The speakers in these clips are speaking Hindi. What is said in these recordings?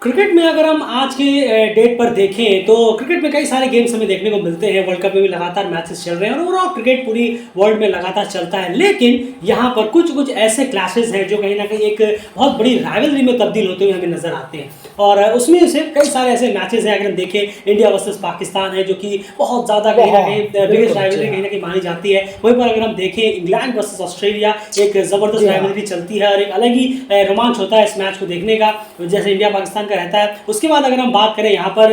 क्रिकेट में अगर हम आज के डेट पर देखें तो क्रिकेट में कई सारे गेम्स हमें देखने को मिलते हैं। वर्ल्ड कप में भी लगातार मैचेस चल रहे हैं और ओवरऑल क्रिकेट पूरी वर्ल्ड में लगातार चलता है। लेकिन यहाँ पर कुछ कुछ ऐसे क्लैशेस हैं जो कहीं ना कहीं एक बहुत बड़ी राइवलरी में तब्दील होते हुए हमें नजर आते हैं। और उसमें से कई सारे ऐसे मैचेस हैं। अगर हम देखें, इंडिया वर्सेस पाकिस्तान है जो कि बहुत ज़्यादा कहीं ना कहीं बिगेस्ट राइवलरी कहीं ना कहीं मानी जाती है। वहीं पर अगर हम देखें, इंग्लैंड वर्सेस ऑस्ट्रेलिया एक ज़बरदस्त राइवलरी चलती है और एक अलग ही रोमांच होता है इस मैच को देखने का, जैसे इंडिया पाकिस्तान का रहता है। उसके बाद अगर हम बात करें यहाँ पर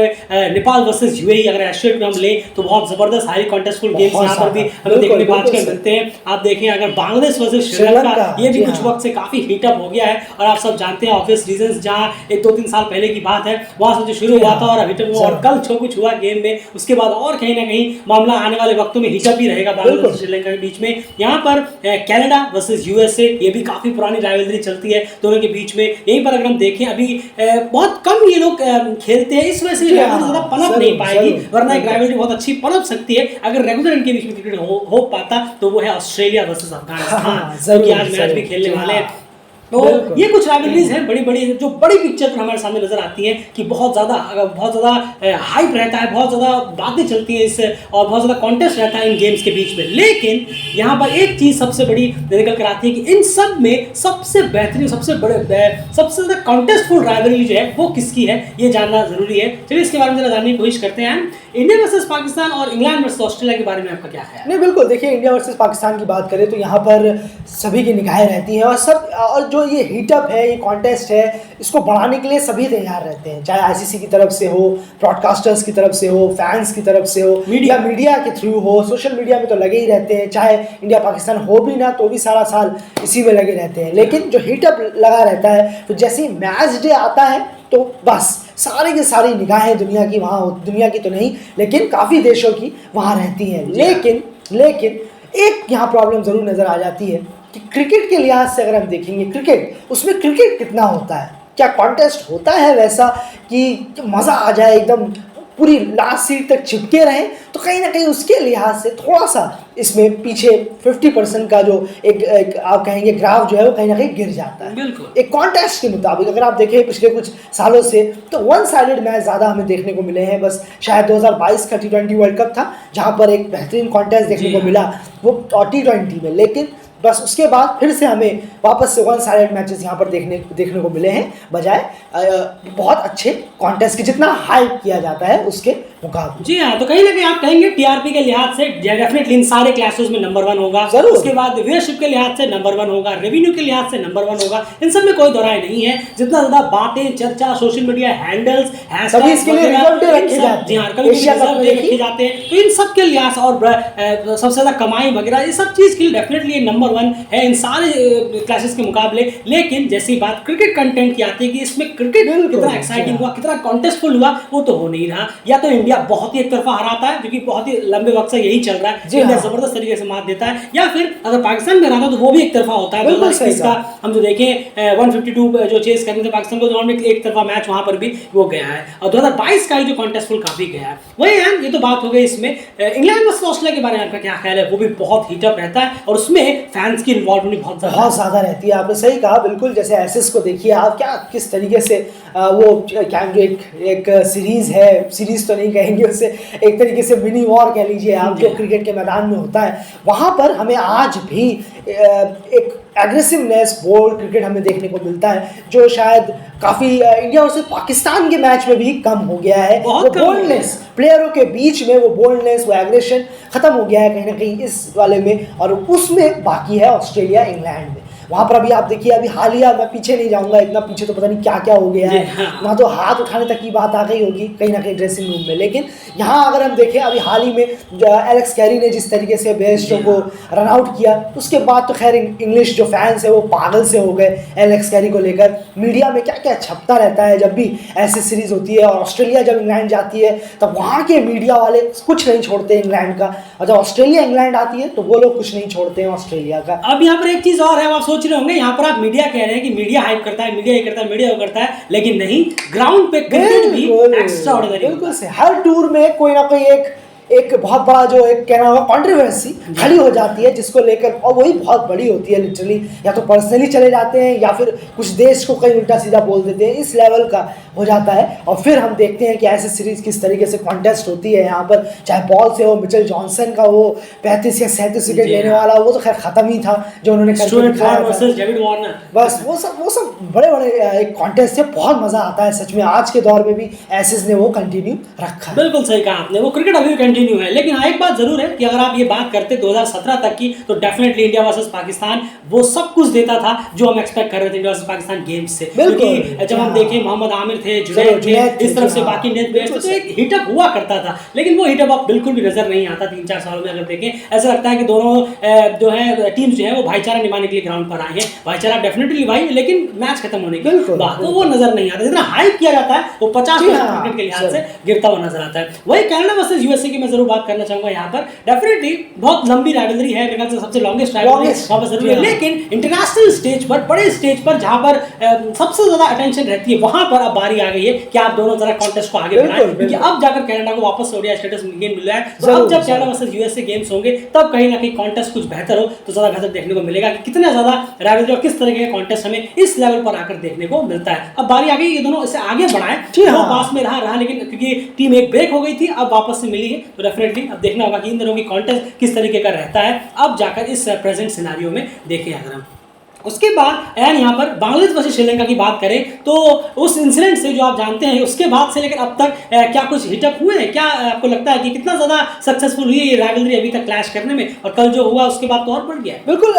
नेपाल वर्सेस यूएई, अगर एशिया में हम ले तो बहुत जबरदस्त हाई कॉन्टेस्टफुल गेम्स यहाँ पर भी हमें देखने को आजकल मिलते हैं। आप देखें, अगर बांग्लादेश वर्सेस श्रीलंका, ये भी कुछ वक्त से काफी हीटअप हो गया है और आप सब जानते हैं ऑब्वियस रीजंस, जहाँ 1-2-3 साल पहले की बात है वहां से जो शुरू हुआ था और हीटअप हुआ और कल जो कुछ हुआ गेम में, उसके बाद और कहीं ना कहीं मामला आने वाले वक्तों में हीटअप ही रहेगा बांग्लादेश और श्रीलंका के बीच में। यहाँ पर कनाडा वर्सेस यूएसए, ये भी काफी पुरानी राइवलरी चलती है दोनों के बीच में। यहीं पर अगर हम देखें, अभी बहुत कम ये लोग खेलते हैं, इस वजह से ज्यादा पनप नहीं पाएगी, वरना एक राइवलरी बहुत अच्छी पनप सकती है अगर रेगुलर इनके बीच में क्रिकेट हो पाता। तो वो है ऑस्ट्रेलिया वर्सेस अफगानिस्तान, जो आज मैच भी खेलने वाले हैं। तो ये कुछ राइवलरीज हैं बड़ी बड़ी, जो बड़ी पिक्चर पर हमारे सामने नजर आती हैं कि बहुत ज़्यादा हाइप रहता है, बहुत ज़्यादा बातें चलती हैं इससे और बहुत ज़्यादा कॉन्टेस्ट रहता है इन गेम्स के बीच में। लेकिन यहाँ पर एक चीज़ सबसे बड़ी निकल कर आती है कि इन सब में सबसे बेहतरीन, सबसे ज़्यादा कॉन्टेस्टफुल राइवलरी जो है वो किसकी है, ये जानना जरूरी है। चलिए इसके बारे में जरा जानने की कोशिश करते हैं। इंडिया वर्सेस पाकिस्तान और इंग्लैंड वर्सेस ऑस्ट्रेलिया के बारे में आपका क्या है? नहीं, बिल्कुल, देखिए, इंडिया वर्सेस पाकिस्तान की बात करें तो यहाँ पर सभी की निगाहें रहती हैं और जो ये हीटअप है, ये कॉन्टेस्ट है, इसको बढ़ाने के लिए सभी तैयार रहते हैं, चाहे आईसीसी की तरफ से हो, ब्रॉडकास्टर्स की तरफ से हो, फैंस की तरफ से हो, मीडिया के थ्रू हो। सोशल मीडिया में तो लगे ही रहते हैं, चाहे इंडिया पाकिस्तान हो भी ना तो भी सारा साल इसी में लगे रहते हैं। लेकिन जो हीटअप लगा रहता है, तो जैसे ही मैच डे आता है तो बस सारी की सारी निगाहें दुनिया की वहाँ, दुनिया की तो नहीं लेकिन काफ़ी देशों की वहाँ रहती हैं। लेकिन एक यहाँ प्रॉब्लम ज़रूर नज़र आ जाती है कि क्रिकेट के लिहाज से अगर हम देखेंगे, उसमें क्रिकेट कितना होता है, क्या कॉन्टेस्ट होता है वैसा कि मज़ा आ जाए, एकदम पूरी लास्ट सीट तक चिपके रहें, तो कहीं ना कहीं उसके लिहाज से थोड़ा सा इसमें पीछे 50% का जो एक आप कहेंगे ग्राफ जो है वो कहीं ना कहीं गिर जाता है। एक कॉन्टेस्ट के मुताबिक अगर आप देखें पिछले कुछ सालों से तो वन साइडेड मैच ज़्यादा हमें देखने को मिले हैं। बस शायद 2022 का T20 वर्ल्ड कप था जहाँ पर एक बेहतरीन कॉन्टेस्ट देखने को मिला वो T20 में, लेकिन बस उसके बाद फिर से हमें वापस से वन साइडेड मैचेस यहाँ पर देखने को मिले हैं, बजाय बहुत अच्छे कॉन्टेस्ट के जितना हाइप किया जाता है उसके मुकाबले। जी हाँ, तो कहीं ना कहीं आप कहेंगे टीआरपी के लिहाज से डेफिनेटली इन सारे क्लासेस में नंबर 1 होगा, उसके बाद व्यूअरशिप के लिहाज से नंबर 1 होगा, रेवेन्यू के लिहाज से नंबर 1 होगा, इन सब में कोई दो राय नहीं है। जितना ज्यादा बातें, चर्चा, सोशल मीडिया हैंडल्स, सभी इसके लिए रखे जाते हैं, तो इन सब के लिहाज और सबसे ज्यादा कमाई वगैरह ये सब चीज के लिए डेफिनेटली नंबर 1 है इन सारे क्लासेस के मुकाबले। लेकिन जैसी बात क्रिकेट कंटेंट की आती है कि इसमें क्रिकेट कितना एक्साइटिंग हुआ, कितना कॉन्टेस्टफुल हुआ, वो तो हो नहीं रहा। या तो इंडिया बहुत ही एक तरफा हराता है, जो कि बहुत ही लंबे वक्त से यही चल रहा है, इंडिया जबरदस्त तरीके से मात देता है, या फिर अगर पाकिस्तान में हराता तो वो भी एक तरफा होता है। 2021 का हम जो देखें 152 जो चेस करने थे पाकिस्तान को, में एक तरफा मैच वहां पर भी वो गया है, और 2022 का जो कॉन्टेस्टफुल काफी गया है। वही है, ये तो बात हो गई इसमें। इंग्लैंड वर्सेस ऑस्ट्रेलिया के बारे में आपका क्या ख्याल है? वो भी बहुत हीटअप रहता है और उसमें फैंस की इन्वॉल्वमेंट बहुत ज़्यादा रहती है। आपने सही कहा, बिल्कुल। जैसे एसेस को देखिए आप, क्या किस तरीके से वो क्या एक सीरीज़ है, सीरीज़ तो नहीं कहेंगे उसे, एक तरीके से मिनी वॉर कह लीजिए आप, जो क्रिकेट के मैदान में होता है, वहाँ पर हमें आज भी एक एग्रेसिवनेस बोल्ड क्रिकेट हमें देखने को मिलता है, जो शायद काफ़ी इंडिया और पाकिस्तान के मैच में भी कम हो गया है। वो बोल्डनेस प्लेयरों के बीच में, वो बोल्डनेस, वो एग्रेशन ख़त्म हो गया है कहीं ना कहीं इस वाले में, और उसमें बाकी है ऑस्ट्रेलिया इंग्लैंड में। वहाँ पर अभी आप देखिए, अभी हालिया, मैं पीछे नहीं जाऊँगा, इतना पीछे तो पता नहीं क्या क्या हो गया है, वहाँ तो हाथ उठाने तक की बात आ गई होगी कहीं ना कहीं ड्रेसिंग रूम में। लेकिन यहाँ अगर हम देखें, अभी हाल ही में एलेक्स कैरी ने जिस तरीके से बेयरस्टो को रन आउट किया, उसके बाद तो खैर इंग्लिश जो फैंस है वो पागल से हो गए एलेक्स कैरी को लेकर। मीडिया में क्या क्या छपता रहता है जब भी ऐसी सीरीज होती है, और ऑस्ट्रेलिया जब इंग्लैंड जाती है तब वहाँ के मीडिया वाले कुछ नहीं छोड़ते इंग्लैंड का, और जब ऑस्ट्रेलिया इंग्लैंड आती है तो वो लोग कुछ नहीं छोड़ते हैं ऑस्ट्रेलिया का। अब यहाँ पर एक चीज़ और है, आप सोच रहे होंगे यहाँ पर आप मीडिया कह रहे हैं कि मीडिया हाइप करता है, मीडिया ये करता है, मीडिया वो करता है, लेकिन नहीं, ग्राउंड पे क्रिकेट भी एक्स्ट्राऑर्डिनरी। बिल्कुल से हर टूर में कोई ना कोई एक एक बहुत बड़ा जो एक कहना होगा कंट्रोवर्सी खड़ी हो जाती है, जिसको लेकर, और वही बहुत बड़ी होती है लिटरली, या तो पर्सनली चले जाते हैं या फिर कुछ देश को कहीं उल्टा सीधा बोल देते हैं, इस लेवल का हो जाता है। और फिर हम देखते हैं कि ऐसे सीरीज किस तरीके से कॉन्टेस्ट होती है यहाँ पर, चाहे बॉल से हो, मिचेल जॉनसन का वो 35 या 37 विकेट लेने वाला, वो तो खैर खत्म ही था जो उन्होंने करके दिखाया था। बस वो सब बड़े बड़े एक कॉन्टेस्ट है, बहुत मजा आता है सच में। आज के दौर में भी एसेस ने वो कंटिन्यू रखा है। बिल्कुल सही कहा आपने, वो क्रिकेट अभी भी कंटिन्यू है। लेकिन हाँ, एक बात जरूर है कि अगर आप ये बात करते 2017 तक की, तो डेफिनेटली इंडिया वर्सेस पाकिस्तान वो सब कुछ देता था जो हम एक्सपेक्ट कर रहे थे इंडिया वर्सेस पाकिस्तान गेम्स से। क्योंकि जब हम देखें मोहम्मद आमिर थे, जुनैद थे, इस तरफ से बाकी इंडियन प्लेयर्स थे, तो एक हिटअप हुआ करता था। लेकिन वो हिटअप अब बिल्कुल भी नजर नहीं आता 3-4 सालों में। अगर देखें, ऐसा लगता है कि दोनों जो है टीम्स जो है वो भाईचारा निभाने के लिए ग्राउंड पर आए हैं। भाईचारा डेफिनेटली निभाई, लेकिन मैच खत्म होने के बाद तो वो नजर नहीं आता। जितना हाइप किया जाता है वो 50% क्रिकेट के लिहाज से गिरता हुआ नजर आता है। वही कनाडा वर्सेस यूएसए की मैं जरूर बात करना चाहूंगा। यहाँ पर डेफिनेटली बहुत लंबी राइवलरी है, मेरे ख्याल से सबसे लॉन्गेस्ट राइवलरी वहाँ पर जरूर है। लेकिन इंटरनेशनल स्टेज पर, बड़े स्टेज पर, जहाँ पर सबसे ज्यादा अटेंशन रहती है, वहां पर अब बारी आ गई है कि आप दोनों जरा कॉन्टेस्ट को आगे बढ़ाएं, क्योंकि अब जाकर कनाडा को वापस से ओडीआई स्टेटस गेम मिल रहा है। तो अब जब कनाडा वर्सेस यूएसए गेम्स होंगे, तब कहीं ना कहीं कॉन्टेस्ट कुछ बेहतर हो तो ज्यादा बेहतर देखने को मिलेगा कि कितना ज्यादा राइवलरी और किस तरह के कॉन्टेस्ट हमें इस लेवल पर आकर देखने को मिलता है। अब बारी आ गई, ये दोनों इसे आगे बढ़ाएं। वो पास में रहा, लेकिन क्योंकि टीम एक ब्रेक हो गई थी, अब वापस से मिली है, तो डेफिनेटली अब देखना होगा कि इन दोनों की कॉन्टेस्ट किस तरीके का रहता है। अब जाकर इस प्रेजेंट सिनेरियो में देखें अगर हम। उसके बाद एंड यहाँ पर बांग्लादेश वर्सेस श्रीलंका की बात करें, तो उस इंसिडेंट से जो आप जानते हैं, उसके बाद से लेकर अब तक क्या कुछ हिटअप हुए हैं? क्या आपको लगता है कि कितना ज़्यादा सक्सेसफुल हुई है ये राइवलरी अभी तक क्लैश करने में, और कल जो हुआ उसके बाद तो और बढ़ गया? बिल्कुल,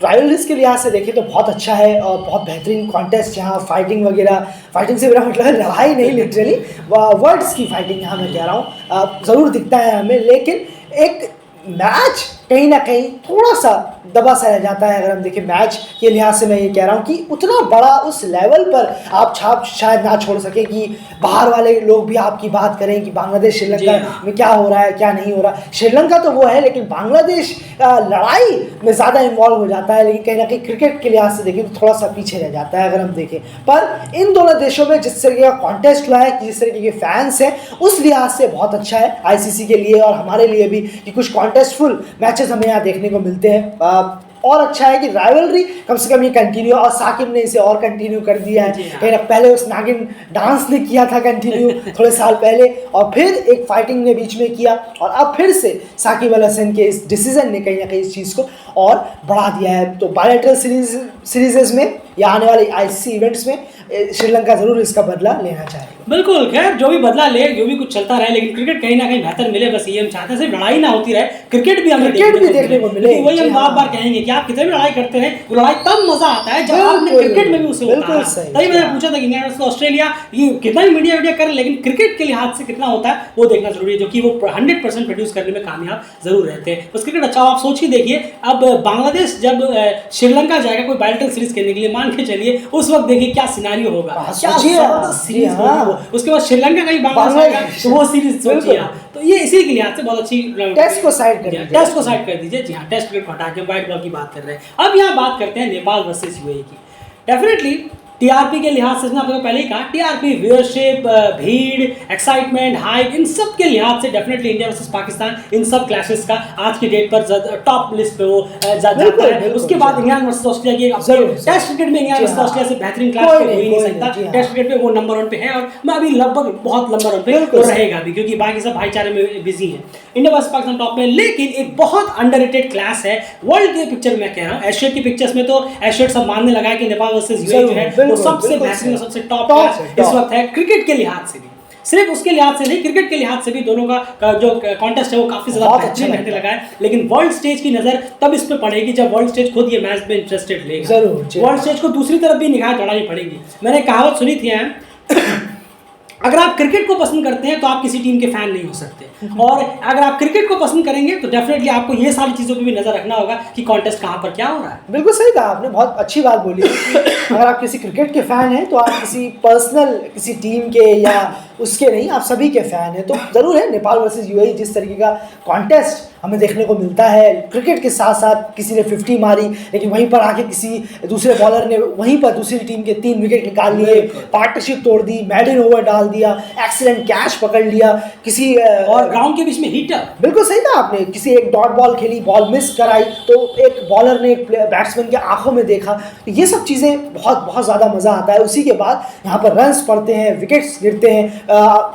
राइवलरीज के लिहाज से देखें तो बहुत अच्छा है और बहुत बेहतरीन कॉन्टेस्ट, यहाँ फाइटिंग वगैरह, फाइटिंग से मेरा मतलब है लड़ाई नहीं, लिटरली वर्ड्स की फाइटिंग यहाँ मैं कह रहा हूँ, ज़रूर दिखता है हमें। लेकिन एक मैच कहीं ना कहीं थोड़ा सा दबा सा रह जाता है। अगर हम देखें मैच के लिहाज से, मैं ये कह रहा हूँ कि उतना बड़ा उस लेवल पर आप छाप शायद ना छोड़ सके कि बाहर वाले लोग भी आपकी बात करें कि बांग्लादेश श्रीलंका में क्या हो रहा है, क्या नहीं हो रहा। श्रीलंका तो वो है, लेकिन बांग्लादेश लड़ाई में ज़्यादा इन्वॉल्व हो जाता है, लेकिन कहीं ना कहीं क्रिकेट के लिहाज से देखें तो थोड़ा सा पीछे रह जाता है अगर हम देखें। पर इन दोनों देशों में जिस तरीके का कॉन्टेस्ट हुआ है, जिस तरीके के फैंस हैं, उस लिहाज से बहुत अच्छा है आईसीसी के लिए और हमारे लिए भी कि कुछ कॉन्टेस्टफुल मैचेस हमें यहाँ देखने को मिलते हैं। और अच्छा है कि राइवलरी कम से कम ये कंटिन्यू, और साकिब ने इसे और कंटिन्यू कर दिया है। कहीं पहले उस नागिन डांस ने किया था कंटिन्यू थोड़े साल पहले, और फिर एक फाइटिंग ने बीच में किया, और अब फिर से साकिब अल हसन के इस डिसीजन ने कहीं ना कहीं इस चीज़ को और बढ़ा दिया है। तो बायलैटरल सीरीजेज में या आने वाले आईसीसी इवेंट्स में श्रीलंका जरूर इसका बदला लेना चाहेगा। बिल्कुल, खैर जो भी बदला ले, जो भी कुछ चलता रहे, लेकिन क्रिकेट कहीं ना कहीं बेहतर मिले, बस ये हम चाहते हैं। सिर्फ लड़ाई ना होती रहे, क्रिकेट भी हमें देखने को मिले। वही हम बार बार कहेंगे कि आप कितने भी लड़ाई करते हैं, वो लड़ाई तब मजा आता है जब आपने क्रिकेट में भी उसे उतारा। तभी मैंने पूछा था कि इंग्लैंड वर्सेस ऑस्ट्रेलिया, ये कितना भी मीडिया करे, लेकिन क्रिकेट के लिहाज से कितना होता है वो देखना जरूरी है, जो कि वो 100% प्रोड्यूस करने में कामयाब जरूर रहते हैं। बस क्रिकेट अच्छा, आप सोच ही देखिए, अब बांग्लादेश जब श्रीलंका जाएगा कोई बायलैटरल सीरीज खेलने के लिए, मान के चलिए उस वक्त देखिए क्या सिनेरियो होगा, क्या जबरदस्त सीरीज होगी। उसके बाद श्रीलंका का ही बांग्लादेश आएगा, तो वो सीरीज सोचिए आप। तो ये इसी के लिहाज से बहुत अच्छी। टेस्ट को साइड कर दीजिए, टेस्ट को साइड कर दीजिए। जी हाँ, टेस्ट क्रिकेट को हटा के व्हाइट बॉल की बात कर रहे हैं। अब यहाँ बात करते हैं नेपाल वर्सेस यूएई की। डेफिनेटली टीआरपी के लिहाज से, आपको पहले ही कहा, टीआरपी, व्यूअरशिप, भीड़, एक्साइटमेंट, हाइप, इन सब के लिहाज से डेफिनेटली इंडिया वर्सेस पाकिस्तान इन सब क्लैशेस का आज की डेट पर टॉप लिस्ट पे वो जाता है। उसके बाद इंग्लैंड वर्सेस ऑस्ट्रेलिया की टेस्ट क्रिकेट में इंग्लैंड वर्सेस ऑस्ट्रेलिया से बेहतरीन क्लास हो ही नहीं सकता। टेस्ट क्रिकेट में वो नंबर 1 पे है, और मैं अभी लगभग बहुत नंबर 1 पे तो रहेगा भी, क्योंकि बाकी सब भाईचारे में बिजी है। इंडिया वर्सेस पाकिस्तान टॉप में, लेकिन एक बहुत अंडररेटेड क्लास है वर्ल्ड के पिक्चर में कह रहा हूँ। एशिया की पिक्चर्स में तो एशिया सब मानने लगा है कि नेपाल वर्सेस यूएई जो है वो सबसे बेहतरीन, सबसे टॉप क्लास इस वक्त है क्रिकेट के लिहाज से भी। सिर्फ उसके लिहाज से नहीं, क्रिकेट के लिहाज से भी दोनों का जो कॉन्टेस्ट है वो काफी ज्यादा बेहतरीन रहने लगा है। लेकिन वर्ल्ड स्टेज की नजर तब इस पे पड़ेगी जब वर्ल्ड स्टेज खुद ये मैच में इंटरेस्टेड लेगा। वर्ल्ड स्टेज को दूसरी तरफ भी निगाह दौड़ानी पड़ेगी। मैंने कहावत सुनी थी अगर आप क्रिकेट को पसंद करते हैं तो आप किसी टीम के फैन नहीं हो सकते, और अगर आप क्रिकेट को पसंद करेंगे तो डेफिनेटली आपको ये सारी चीज़ों पे भी नजर रखना होगा कि कॉन्टेस्ट कहाँ पर क्या हो रहा है। बिल्कुल सही कहा आपने, बहुत अच्छी बात बोली। अगर आप किसी क्रिकेट के फैन हैं तो आप किसी पर्सनल किसी टीम के या उसके नहीं, आप सभी के फैन हैं। तो ज़रूर है नेपाल वर्सेस यूएई जिस तरीके का कॉन्टेस्ट हमें देखने को मिलता है। क्रिकेट के साथ साथ किसी ने 50 मारी, लेकिन वहीं पर आके किसी दूसरे बॉलर ने वहीं पर दूसरी टीम के 3 विकेट निकाल लिए, पार्टनरशिप तोड़ दी, मैडन ओवर डाल दिया, एक्सीलेंट कैच पकड़ लिया, किसी और ग्राउंड के बीच में हीटर। बिल्कुल सही कहा आपने, किसी एक डॉट बॉल खेली, बॉल मिस कराई तो एक बॉलर ने एक बैट्समैन के आंखों में देखा। तो ये सब चीज़ें बहुत बहुत ज़्यादा मज़ा आता है। उसी के बाद यहाँ पर रन्स पड़ते हैं, विकेट्स गिरते हैं,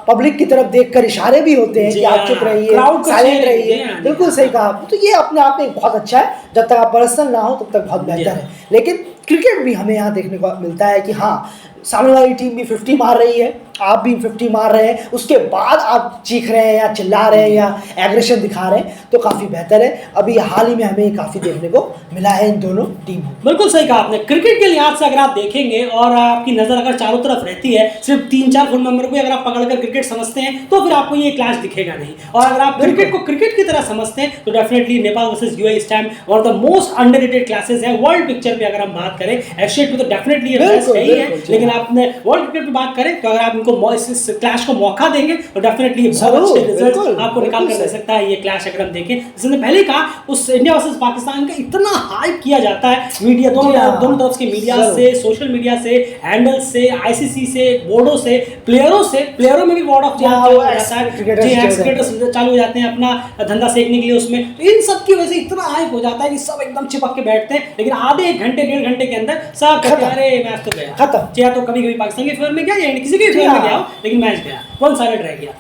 पब्लिक की तरफ देखकर इशारे भी होते हैं कि आप चुप रहिए, साइलेंट रहिए। बिल्कुल सही कहा। तो ये अपने आप में बहुत अच्छा है, जब तक आप पर्सनल ना हो तब तक बहुत बेहतर है। लेकिन क्रिकेट भी हमें यहाँ देखने को मिलता है कि हाँ, सामने वाली टीम भी 50 मार रही है, आप भी 50 मार रहे हैं, उसके बाद आप चीख रहे हैं या चिल्ला रहे हैं या एग्रेशन दिखा रहे हैं, तो काफ़ी बेहतर है। अभी हाल ही में हमें काफ़ी देखने को मिला है इन दोनों टीमों। बिल्कुल सही कहा आपने। क्रिकेट के लिहाज से अगर आप देखेंगे और आपकी नज़र अगर चारों तरफ रहती है, सिर्फ 3-4 फुल मेंबर को अगर आप पकड़कर क्रिकेट समझते हैं तो फिर आपको ये क्लैश दिखेगा नहीं। और अगर आप क्रिकेट को क्रिकेट की तरह समझते हैं तो डेफिनेटली नेपाल वर्सेस यूएई इस time one of the most underrated classes है वर्ल्ड पिक्चर पे। अगर हम बात करें एशिया में तो डेफिनेटली ये बेस्ट है ही है, लेकिन आपने वर्ल्ड क्रिकेट पे बात करें तो अगर आप इनको इस क्लैश को मौका देंगे तो डेफिनेटली बहुत अच्छे रिजल्ट आपको निकाल कर दे सकता है ये क्लैश। अगर हम देखें, जैसे पहले कहा, उस इंडिया वर्सेस पाकिस्तान का इतना हाइप किया जाता है मीडिया, दोनों तरफ के मीडिया से, सोशल मीडिया से, हैंडल से, आईसीसी से, बोर्डों से, प्लेयरों में भी वर्ड ऑफ चालू हो जाता है, क्रिकेटर्स चालू हो जाते हैं अपना धंधा सीखने के लिए उसमें। तो इन सब की वजह से इतना हाइप हो जाता है कि सब एकदम चिपक के बैठते हैं, लेकिन आधे 1 घंटे 1.5 घंटे के अंदर सब कहते हैं अरे मैच तो गया खत्म। चाहे तो कभी पाकिस्तान के फेवर में गया या किसी के फेवर में गया हो, लेकिन मैच गया, वन साइडेड रह गया।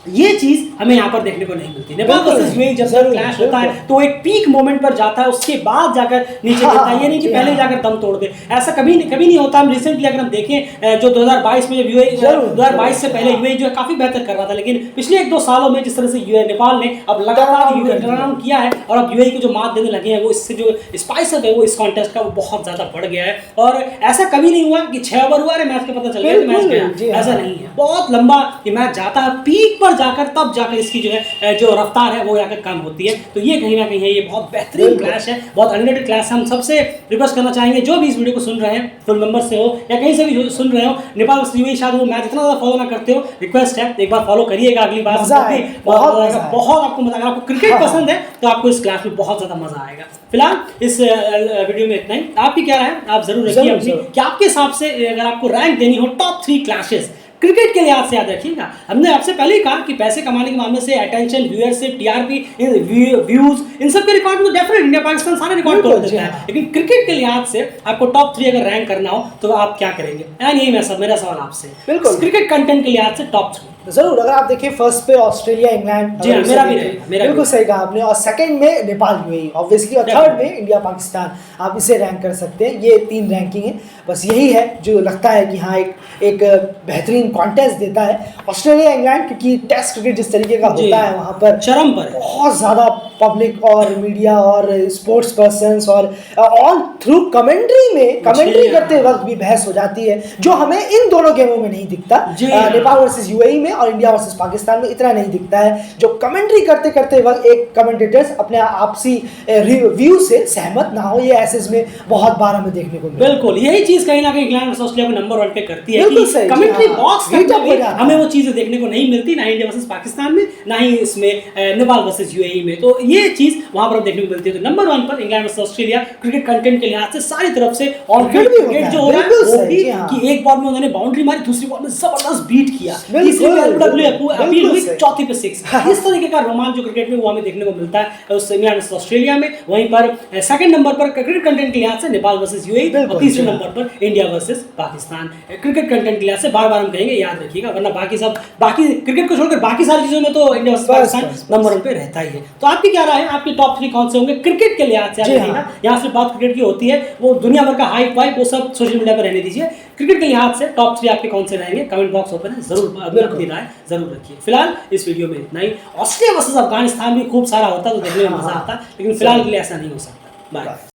ये चीज हमें यहाँ पर देखने को नहीं मिलती। नेपाल वर्सेस यूएई जब क्लैश होता है तो एक पीक मोमेंट पर जाता है, उसके बाद जाकर नीचे गिरता है। ये नहीं कि पहले जाकर दम तोड़ दे, ऐसा कभी नहीं होता। हम रिसेंटली अगर हम देखें जो 2022 में जब यूएई 2022 से पहले यूएई जो है काफी बेहतर कर रहा था, लेकिन पिछले 1-2 सालों में जिस तरह से नेपाल ने अब लगातार यूएई टर्न किया है और अब यूएई को जो मात देने लगे हैं, वो इससे जो स्पाइस है वो इस कॉन्टेस्ट का वो बहुत ज्यादा बढ़ गया है। और ऐसा कभी नहीं हुआ कि 6 ओवर हुआ मैच का पता चल गया मैच गया, ऐसा नहीं है। बहुत लंबा ये मैच जाता है, पीक पर जाकर तब जाकर इसकी जो रफ्तार है वो जाकर कम होती है। तो ये कहीं ना कहीं है, ये बहुत बेहतरीन क्लैश है, बहुत अनरेटेड क्लैश है। हम सबसे रिक्वेस्ट करना चाहेंगे जो भी इस वीडियो को सुन रहे हैं, फुल मेंबर से हो या कहीं से भी सुन रहे हो, नेपाल वर्सेस यूएई शायद वो मैच इतना ज़्यादा फॉलो ना करते हो, रिक्वेस्ट है एक बार फॉलो करिएगा। अगली बार बहुत आपको मजा, अगर आपको क्रिकेट पसंद है तो आपको इस क्लैश में बहुत ज़्यादा मजा आएगा। फिलहाल इस वीडियो में इतना ही। आपकी क्या राय है आप जरूर रखिए अपनी, कि आपके हिसाब से अगर आपको रैंक देनी हो टॉप 3 क्लैशेस क्रिकेट के लिहाज से, याद रखिएगा हमने आपसे पहले ही कहा कि पैसे कमाने के मामले से अटेंशन, व्यूअरशिप, टीआरपी, व्यूज, इन सब के रिकॉर्ड में तो डेफिनेटली इंडिया पाकिस्तान सारे रिकॉर्ड तोड़ देता है। लेकिन क्रिकेट के लिहाज से आपको टॉप 3 अगर रैंक करना हो तो आप क्या करेंगे? यानी यही मेरा सवाल आपसे, बिल्कुल क्रिकेट कंटेंट के लिहाज से टॉप 3 जरूर। अगर आप देखिए फर्स्ट पे ऑस्ट्रेलिया, इंग्लैंड, जी मेरा भी बिल्कुल सही कहा आपने, और सेकंड में नेपाल, यूएई ऑब्वियसली, और थर्ड में इंडिया पाकिस्तान। आप इसे रैंक कर सकते हैं। ये 3 रैंकिंग है, बस यही है जो लगता है कि हाँ एक बेहतरीन कॉन्टेस्ट देता है ऑस्ट्रेलिया, इंग्लैंड, क्योंकि टेस्ट क्रिकेट जिस तरीके का होता है वहाँ पर चरम पर बहुत ज़्यादा पब्लिक और मीडिया और स्पोर्ट्स पर्सन्स और ऑल थ्रू कमेंट्री करते वक्त भी बहस हो जाती है, जो हमें इन दोनों गेमों में नहीं दिखता। नेपाल वर्सेस यूएई में और इंडिया वर्सेस पाकिस्तान में इतना नहीं दिखता है, जो कमेंट्री करते वक्त एक कमेंटेटर्स अपने आपसी व्यू से सहमत ना हो। ये ऐसे में बहुत बार हमें देखने को मिलता है। बिल्कुल यही चीज कहीं ना कहीं इंग्लैंड वर्सेस ऑस्ट्रेलिया को नंबर 1 पे करती है कि कमेंट्री बॉक्स में हमें वो चीजें देखने को नहीं मिलती, ना इंडिया वर्सेस पाकिस्तान में, ना ही इसमें नेपाल वर्सेस यूएई में। तो ये चीज वहां पर देखने को मिलती है। तो नंबर 1 पर England versus Australia cricket content के लिहाज से सारी तरफ से ऑन क्रिकेट जो हो रहा है वो भी कि एक बॉल में उन्होंने बाउंड्री मारी, दूसरी बॉल में जबरदस्त बीट किया, तीसरी में अपील हुई, चौथी पे 6। इस तरीके का रोमांच जो क्रिकेट में वो हमें देखने को मिलता है उस इंग्लैंड वर्सेस ऑस्ट्रेलिया में। वहीं पर सेकंड नंबर पर क्रिकेट कंटेंट के लिहाज से नेपाल वर्सेस यूएई, और तीसरे नंबर पर India versus Pakistan. Cricket content के लिहाज से बार-बार हम कहेंगे, याद रखिएगा, वरना बाकी क्रिकेट को छोड़कर बाकी सारी चीजों में तो इंडिया वर्सेस पाकिस्तान नंबर 1 पे रहता ही है। तो आपकी क्या राय है, आपके टॉप 3 कौन से होंगे क्रिकेट के लिहाज से? यहाँ से बात क्रिकेट की होती है, वो दुनिया भर का हाइप वाइप वो सब सोशल मीडिया पर रहने दीजिए। क्रिकेट के लिहाज से टॉप 3 आपके कौन से रहेंगे? कमेंट बॉक्स ओपन है, जरूर अपनी राय जरूर रखिए। फिलहाल इस वीडियो में इतना ही। ऑस्ट्रेलिया वर्सेस अफगानिस्तान भी खूब सारा होता तो देखने में मजा आता, लेकिन फिलहाल के लिए ऐसा नहीं हो सकता। बाय।